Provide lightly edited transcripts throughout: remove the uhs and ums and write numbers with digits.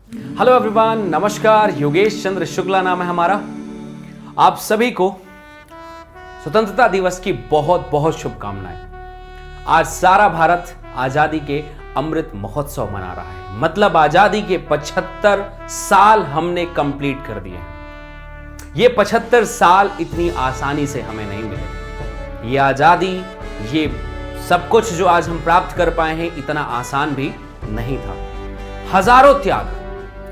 Hello everyone, नमस्कार। योगेश चंद्र शुक्ला नाम है हमारा। आप सभी को स्वतंत्रता दिवस की बहुत बहुत शुभकामनाएं। आज सारा भारत आजादी के अमृत महोत्सव मना रहा है। मतलब आजादी के 75 साल हमने कंप्लीट कर दिए हैं। ये 75 साल इतनी आसानी से हमें नहीं मिले। ये आजादी, ये सब कुछ जो आज हम प्राप्त कर पाए हैं, इतना आसान भी नहीं था। हजारों त्याग,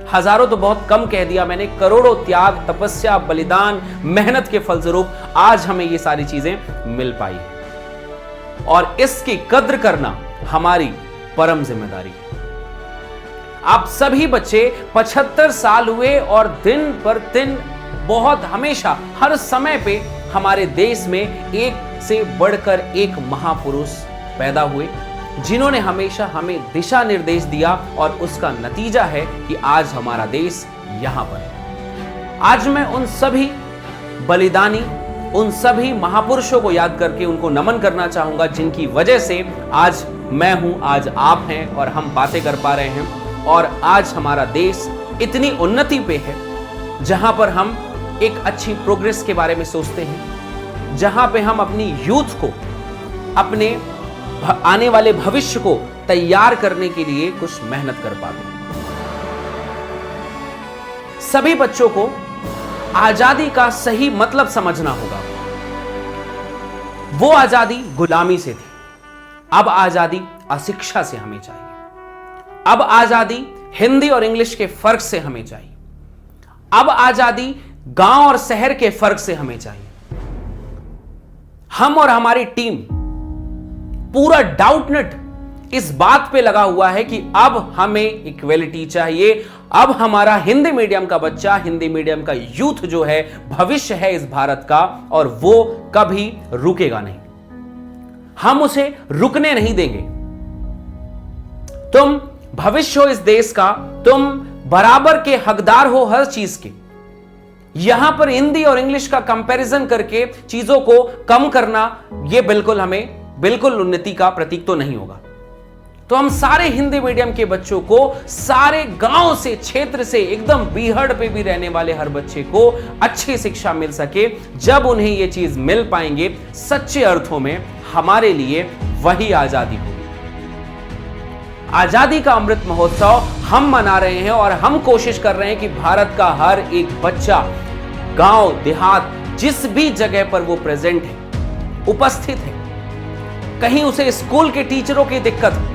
हजारों तो बहुत कम कह दिया मैंने, करोड़ों त्याग, तपस्या, बलिदान, मेहनत के फलस्वरूप आज हमें ये सारी चीजें मिल पाई है और इसकी कद्र करना हमारी परम जिम्मेदारी है। आप सभी बच्चे 75 साल हुए और दिन पर दिन बहुत हमेशा हर समय पे हमारे देश में एक से बढ़कर एक महापुरुष पैदा हुए जिन्होंने हमेशा हमें दिशा निर्देश दिया और उसका नतीजा है कि आज हमारा देश यहां पर है। आज मैं उन सभी बलिदानी, उन सभी महापुरुषों को याद करके उनको नमन करना चाहूंगा जिनकी वजह से आज मैं हूं, आज आप हैं और हम बातें कर पा रहे हैं और आज हमारा देश इतनी उन्नति पे है जहां पर हम एक अच्छी प्रोग्रेस के बारे में सोचते हैं, जहां पे हम अपनी यूथ को, अपने आने वाले भविष्य को तैयार करने के लिए कुछ मेहनत कर पाते हैं। सभी बच्चों को आजादी का सही मतलब समझना होगा। वो आजादी गुलामी से थी, अब आजादी अशिक्षा से हमें चाहिए। अब आजादी हिंदी और इंग्लिश के फर्क से हमें चाहिए। अब आजादी गांव और शहर के फर्क से हमें चाहिए। हम और हमारी टीम पूरा डाउटनेट इस बात पे लगा हुआ है कि अब हमें इक्वेलिटी चाहिए। अब हमारा हिंदी मीडियम का बच्चा, हिंदी मीडियम का यूथ जो है, भविष्य है इस भारत का और वो कभी रुकेगा नहीं। हम उसे रुकने नहीं देंगे। तुम भविष्य हो इस देश का, तुम बराबर के हकदार हो हर चीज के। यहां पर हिंदी और इंग्लिश का कंपैरिजन करके चीजों को कम करना, यह बिल्कुल उन्नति का प्रतीक तो नहीं होगा। तो हम सारे हिंदी मीडियम के बच्चों को, सारे गांव से, क्षेत्र से, एकदम बीहड़ पे भी रहने वाले हर बच्चे को अच्छी शिक्षा मिल सके। जब उन्हें ये चीज मिल पाएंगे, सच्चे अर्थों में हमारे लिए वही आजादी होगी। आजादी का अमृत महोत्सव हम मना रहे हैं और हम कोशिश कर रहे हैं कि भारत का हर एक बच्चा, गांव देहात, जिस भी जगह पर वो प्रेजेंट है, उपस्थित है, कहीं उसे स्कूल के टीचरों की दिक्कत है,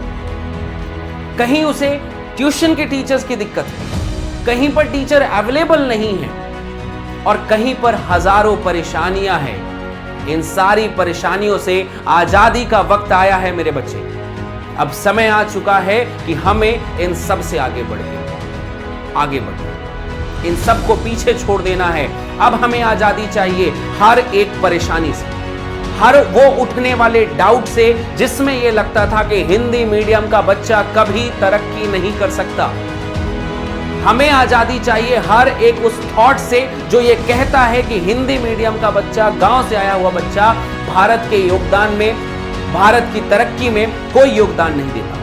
कहीं उसे ट्यूशन के टीचर्स की दिक्कत है, कहीं पर टीचर अवेलेबल नहीं है और कहीं पर हजारों परेशानियां हैं। इन सारी परेशानियों से आजादी का वक्त आया है मेरे बच्चे। अब समय आ चुका है कि हमें इन सब से आगे बढ़ना, इन सब को पीछे छोड़ देना है। अब हमें आजादी चाहिए हर एक परेशानी से, हर वो उठने वाले डाउट से जिसमें यह लगता था कि हिंदी मीडियम का बच्चा कभी तरक्की नहीं कर सकता। हमें आजादी चाहिए हर एक उस थॉट से जो ये कहता है कि हिंदी मीडियम का बच्चा, गांव से आया हुआ बच्चा, भारत के योगदान में, भारत की तरक्की में कोई योगदान नहीं देता।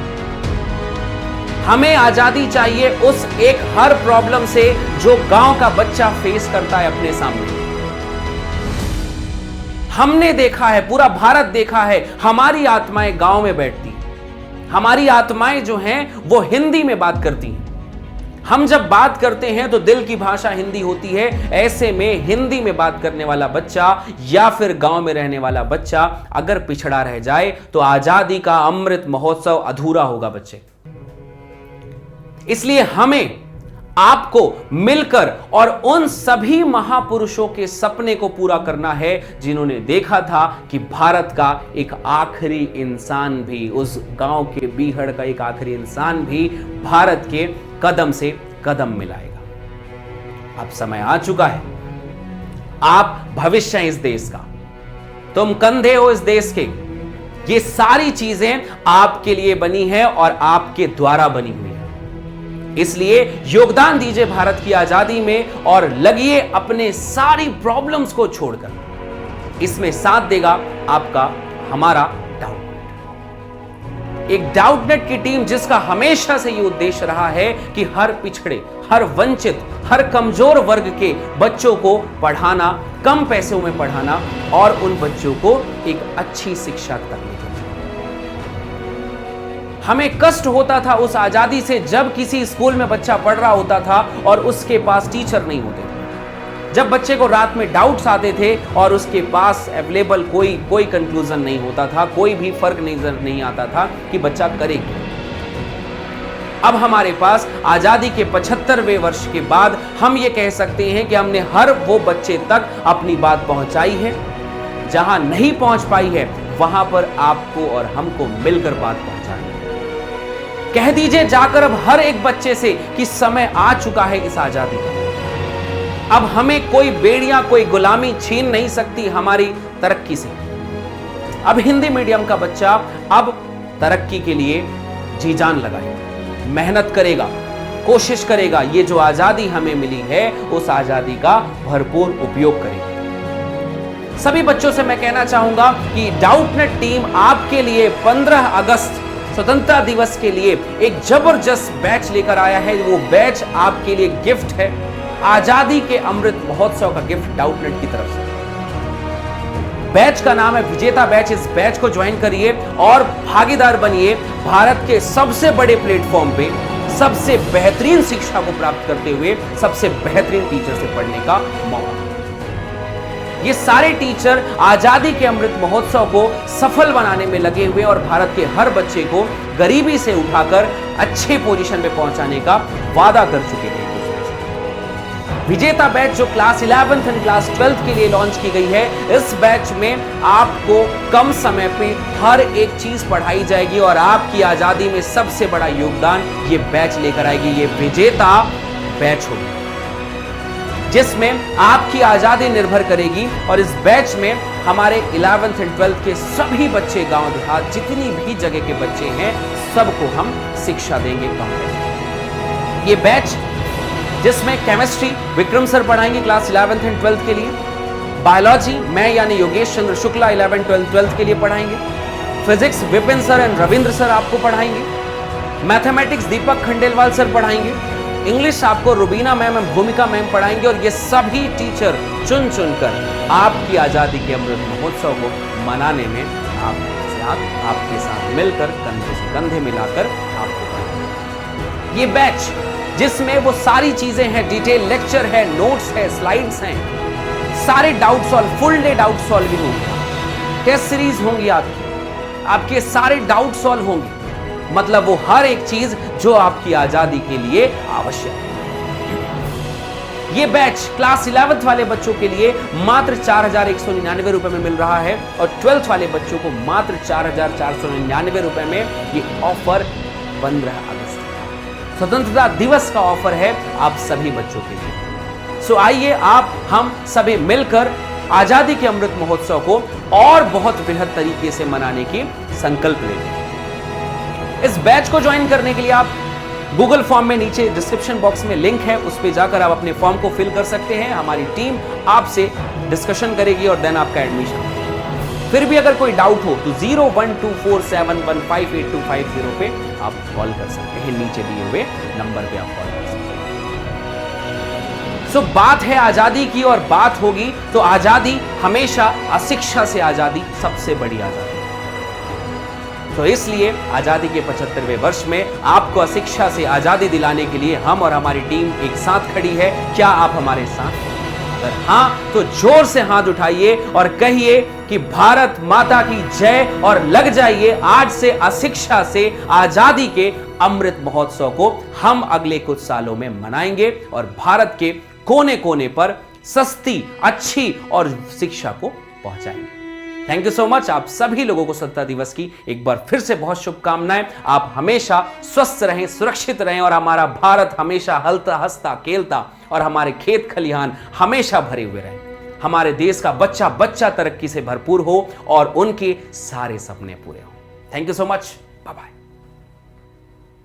हमें आजादी चाहिए उस एक हर प्रॉब्लम से जो गांव का बच्चा फेस करता है अपने सामने। हमने देखा है, पूरा भारत देखा है, हमारी आत्माएं गांव में बैठती हैं। हमारी आत्माएं जो हैं वो हिंदी में बात करती हैं। हम जब बात करते हैं तो दिल की भाषा हिंदी होती है। ऐसे में हिंदी में बात करने वाला बच्चा या फिर गांव में रहने वाला बच्चा अगर पिछड़ा रह जाए तो आजादी का अमृत महोत्सव अधूरा होगा बच्चे। इसलिए हमें आपको मिलकर और उन सभी महापुरुषों के सपने को पूरा करना है जिन्होंने देखा था कि भारत का एक आखिरी इंसान भी, उस गांव के बीहड़ का एक आखिरी इंसान भी भारत के कदम से कदम मिलाएगा। अब समय आ चुका है। आप भविष्य हैं इस देश का, तुम कंधे हो इस देश के। ये सारी चीजें आपके लिए बनी है और आपके द्वारा बनी हुई है। इसलिए योगदान दीजिए भारत की आजादी में और लगिए अपने सारी प्रॉब्लम्स को छोड़कर। इसमें साथ देगा आपका हमारा डाउट। एक डाउटनेट की टीम जिसका हमेशा से ये उद्देश्य रहा है कि हर पिछड़े, हर वंचित, हर कमजोर वर्ग के बच्चों को पढ़ाना, कम पैसों में पढ़ाना और उन बच्चों को एक अच्छी शिक्षा तक ले जाना। हमें कष्ट होता था उस आजादी से जब किसी स्कूल में बच्चा पढ़ रहा होता था और उसके पास टीचर नहीं होते थे, जब बच्चे को रात में डाउट्स आते थे और उसके पास अवेलेबल कोई कंक्लूजन नहीं होता था, कोई भी फर्क नहीं आता था कि बच्चा करे क्या। अब हमारे पास आजादी के 75वें वर्ष के बाद हम ये कह सकते हैं कि हमने हर वो बच्चे तक अपनी बात पहुंचाई है। जहां नहीं पहुंच पाई है वहां पर आपको और हमको मिलकर बात पहुंचानी है। कह दीजिए जाकर अब हर एक बच्चे से कि समय आ चुका है इस आजादी का। अब हमें कोई बेड़ियां, कोई गुलामी छीन नहीं सकती हमारी तरक्की से। अब हिंदी मीडियम का बच्चा अब तरक्की के लिए जी जान लगाएगा, मेहनत करेगा, कोशिश करेगा, ये जो आजादी हमें मिली है उस आजादी का भरपूर उपयोग करेगा। सभी बच्चों से मैं कहना चाहूंगा कि डाउटनेट टीम आपके लिए 15 अगस्त स्वतंत्रता दिवस के लिए एक जबरदस्त बैच लेकर आया है। वो बैच आपके लिए गिफ्ट है, आजादी के अमृत महोत्सव का गिफ्ट डाउटनेट की तरफ से। बैच का नाम है विजेता बैच। इस बैच को ज्वाइन करिए और भागीदार बनिए भारत के सबसे बड़े प्लेटफॉर्म पे सबसे बेहतरीन शिक्षा को प्राप्त करते हुए सबसे बेहतरीन टीचर से पढ़ने का मौका। ये सारे टीचर आजादी के अमृत महोत्सव को सफल बनाने में लगे हुए और भारत के हर बच्चे को गरीबी से उठाकर अच्छे पोजीशन पे पहुंचाने का वादा कर चुके हैं। विजेता बैच जो class 11th and class 12th के लिए लॉन्च की गई है, इस बैच में आपको कम समय पे हर एक चीज पढ़ाई जाएगी और आपकी आजादी में सबसे बड़ा योगदान ये बैच लेकर आएगी। ये विजेता बैच होगी जिसमें आपकी आजादी निर्भर करेगी और इस बैच में हमारे 11th एंड 12th के सभी बच्चे, गांव देहात जितनी भी जगह के बच्चे हैं, सबको हम शिक्षा देंगे कम पैसे। ये बैच जिसमें केमिस्ट्री विक्रम सर पढ़ाएंगे क्लास 11th एंड 12th के लिए, बायोलॉजी मैं यानी योगेश चंद्र शुक्ला 11th 12th के लिए पढ़ाएंगे, physics Vipin sir and Ravindra sir आपको पढ़ाएंगे, मैथमेटिक्स दीपक खंडेलवाल सर पढ़ाएंगे, इंग्लिश आपको रुबीना मैम एवं भूमिका मैम पढ़ाएंगे। और ये सभी टीचर चुन चुनकर आपकी आजादी के अमृत महोत्सव को मनाने में आपके साथ मिलकर कंधे से कंधे मिलाकर आपको पढ़ाएंगे। ये बैच जिसमें वो सारी चीजें हैं, डिटेल लेक्चर है, नोट्स है, स्लाइड्स हैं, सारे doubt solve, full day doubt solving होगी, टेस्ट सीरीज होंगी, आपके सारे डाउट सॉल्व होंगे। मतलब वो हर एक चीज जो आपकी आजादी के लिए आवश्यक है। ये बैच क्लास 11th वाले बच्चों के लिए मात्र 4,199 रुपए में मिल रहा है और 12th वाले बच्चों को मात्र 4,499 रुपए में ये ऑफर 15 अगस्त स्वतंत्रता दिवस का ऑफर है आप सभी बच्चों के लिए। सो आइए आप हम सभी मिलकर आजादी के अमृत महोत्सव को और बहुत बेहद तरीके से मनाने की संकल्प लेंगे। इस बैच को ज्वाइन करने के लिए आप गूगल फॉर्म में नीचे डिस्क्रिप्शन बॉक्स में लिंक है, उस पर जाकर आप अपने फॉर्म को फिल कर सकते हैं। हमारी टीम आपसे डिस्कशन करेगी और देन आपका एडमिशन। फिर भी अगर कोई डाउट हो तो 012471158250 पे आप कॉल कर सकते हैं, नीचे दिए हुए नंबर पे आप कॉल कर सकते हैं। सो बात है आजादी की और बात होगी तो आजादी हमेशा अशिक्षा से आजादी सबसे बड़ी आजादी। तो इसलिए आजादी के 75वें वर्ष में आपको अशिक्षा से आजादी दिलाने के लिए हम और हमारी टीम एक साथ खड़ी है। क्या आप हमारे साथ? अगर हाँ तो जोर से हाथ उठाइए और कहिए कि भारत माता की जय और लग जाइए आज से अशिक्षा से आजादी के अमृत महोत्सव को हम अगले कुछ सालों में मनाएंगे और भारत के कोने कोने पर सस्ती, अच्छी और शिक्षा को पहुंचाएंगे। Thank you so much. आप सभी लोगों को स्वतंत्रता दिवस की एक बार फिर से बहुत शुभकामनाएं। आप हमेशा स्वस्थ रहें, सुरक्षित रहें और हमारा भारत हमेशा हलता हंसता खेलता और हमारे खेत खलिहान हमेशा भरे हुए रहें। हमारे देश का बच्चा बच्चा तरक्की से भरपूर हो और उनके सारे सपने पूरे हो। Thank you so much. Bye bye.